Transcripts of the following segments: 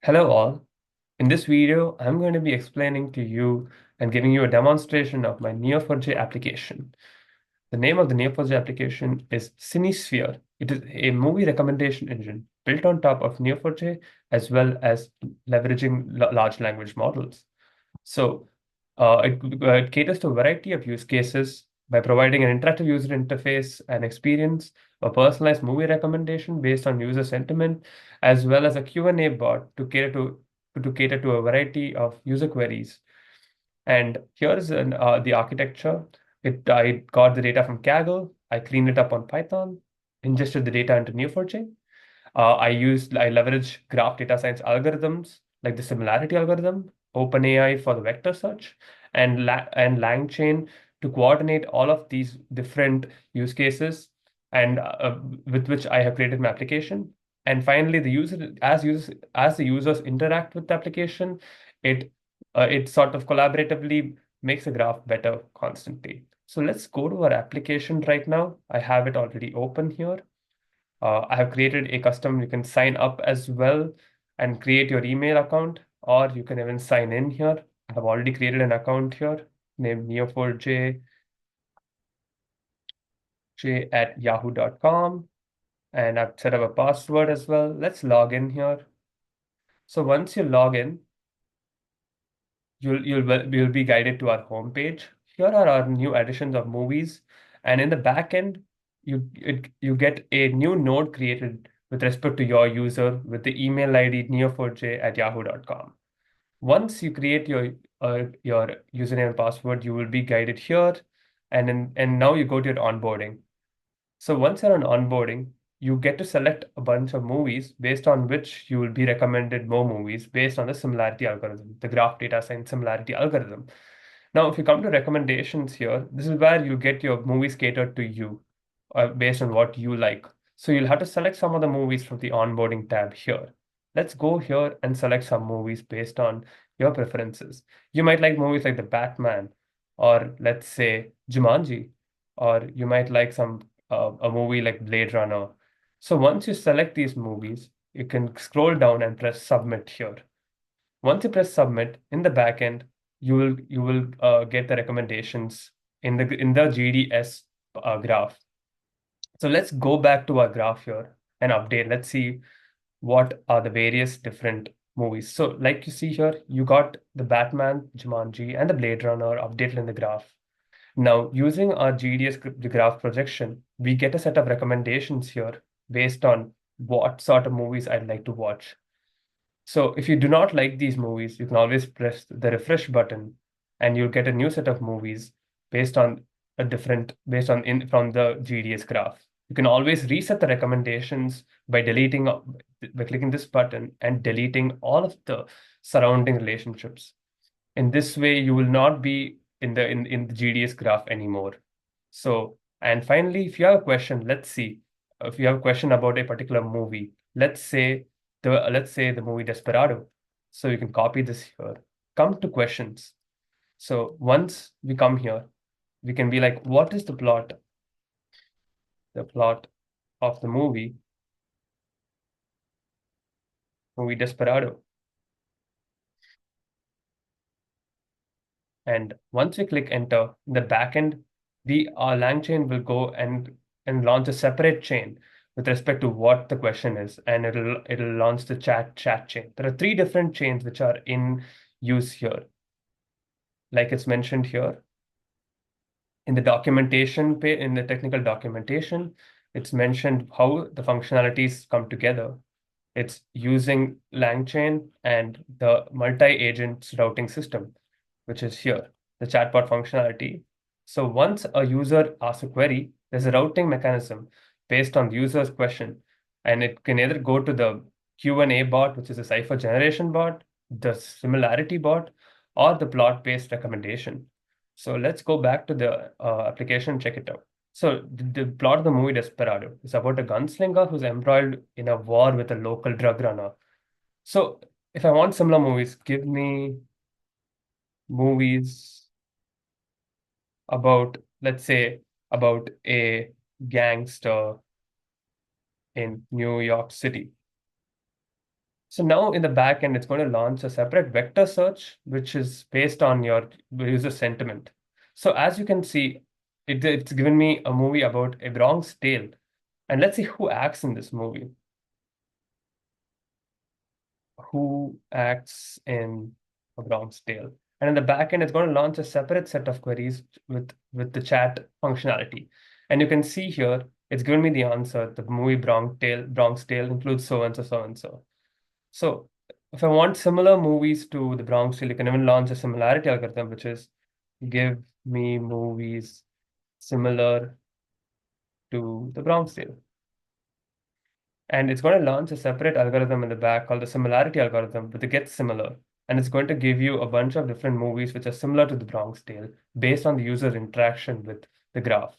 Hello all. In this video, I'm going to be explaining to you and giving you a demonstration of my Neo4j application. The name of the Neo4j application is CineSphere. It is a movie recommendation engine built on top of Neo4j as well as leveraging large language models. So it caters to a variety of use cases by providing an interactive user interface and experience, a personalized movie recommendation based on user sentiment, as well as a Q&A bot to cater to a variety of user queries. And here is the architecture. I got the data from Kaggle. I cleaned it up on Python, ingested the data into Neo4j. I leverage graph data science algorithms like the similarity algorithm, OpenAI for the vector search, and LangChain to coordinate all of these different use cases and with which I have created my application. And finally, as the users interact with the application, it it sort of collaboratively makes the graph better constantly. So let's go to our application right now. I have it already open here. I have created a custom, you can sign up as well and create your email account, or you can even sign in here. I have already created an account here named Neo4j at yahoo.com, and I've set up a password as well. Let's log in here. So once you log in, you'll be guided to our homepage. Here are our new additions of movies, and in the back end, you get a new node created with respect to your user with the email ID neo4j at yahoo.com. Once you create your username and password, you will be guided here, and now you go to your onboarding. So once you're on onboarding, you get to select a bunch of movies based on which you will be recommended more movies based on the similarity algorithm, the graph data science similarity algorithm. Now, if you come to recommendations here, this is where you get your movies catered to you based on what you like. So you'll have to select some of the movies from the onboarding tab here. Let's go here and select some movies based on your preferences. You might like movies like The Batman, or let's say Jumanji, or you might like a movie like Blade Runner. So once you select these movies, you can scroll down and press submit here. Once you press submit in the backend, you will get the recommendations in the GDS graph. So let's go back to our graph here and update. Let's see what are the various different movies. So like you see here, you got the Batman, Jumanji, and the Blade Runner updated in the graph. Now, using our GDS graph projection, we get a set of recommendations here based on what sort of movies I'd like to watch. So if you do not like these movies, you can always press the refresh button and you'll get a new set of movies based on in from the GDS graph. You can always reset the recommendations by clicking this button and deleting all of the surrounding relationships. In this way, you will not be in the GDS graph anymore. So, and finally, if you have a question, let's see. If you have a question about a particular movie, let's say the movie Desperado. So you can copy this here. Come to questions. So once we come here, we can be like, what is the plot? The plot of the movie Desperado. And once we click enter in the backend, our LangChain will go and launch a separate chain with respect to what the question is, and it'll launch the chat chain. There are three different chains which are in use here, like it's mentioned here in the documentation page, in the technical documentation. It's mentioned how the functionalities come together. It's using LangChain and the multi-agent routing system, which is here, the chatbot functionality. So once a user asks a query, there's a routing mechanism based on the user's question, and it can either go to the Q&A bot, which is a cipher generation bot, the similarity bot, or the plot-based recommendation. So let's go back to the application and check it out. So the plot of the movie Desperado is about a gunslinger who's embroiled in a war with a local drug runner. So if I want similar movies, give me movies about, let's say, about a gangster in New York City. So now in the back end, it's going to launch a separate vector search, which is based on your user sentiment. So as you can see, it's given me a movie about a Bronx Tale. And let's see who acts in this movie. Who acts in a Bronx Tale? And in the back end, it's going to launch a separate set of queries with the chat functionality. And you can see here, it's given me the answer. The movie Bronx Tale includes so and so, so and so. So if I want similar movies to the Bronx Tale, you can even launch a similarity algorithm, which is give me movies similar to the Bronx Tale. And it's going to launch a separate algorithm in the back called the similarity algorithm with the get similar. And it's going to give you a bunch of different movies which are similar to the Bronx Tale based on the user interaction with the graph.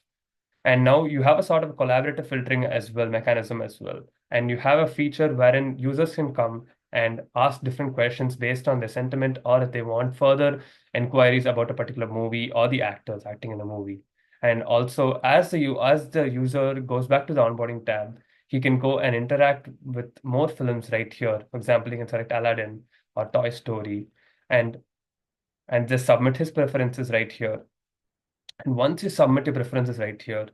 And now you have a sort of collaborative filtering as well, mechanism as well. And you have a feature wherein users can come and ask different questions based on their sentiment, or if they want further inquiries about a particular movie or the actors acting in the movie. And also, as the user goes back to the onboarding tab, he can go and interact with more films right here. For example, he can select Aladdin or Toy Story, and just submit his preferences right here. And once you submit your preferences right here,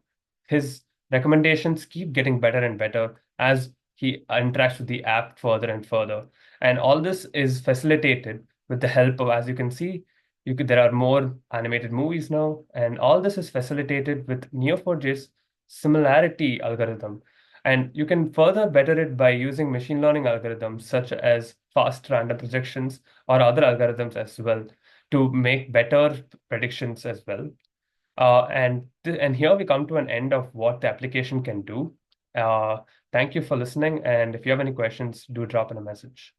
his recommendations keep getting better and better as he interacts with the app further and further. And all this is facilitated with the help of, as you can see, there are more animated movies now, and all this is facilitated with Neo4j's similarity algorithm. And you can further better it by using machine learning algorithms such as fast random projections or other algorithms as well to make better predictions as well. And here we come to an end of what the application can do. Uh, Thank you for listening, and if you have any questions, do drop in a message.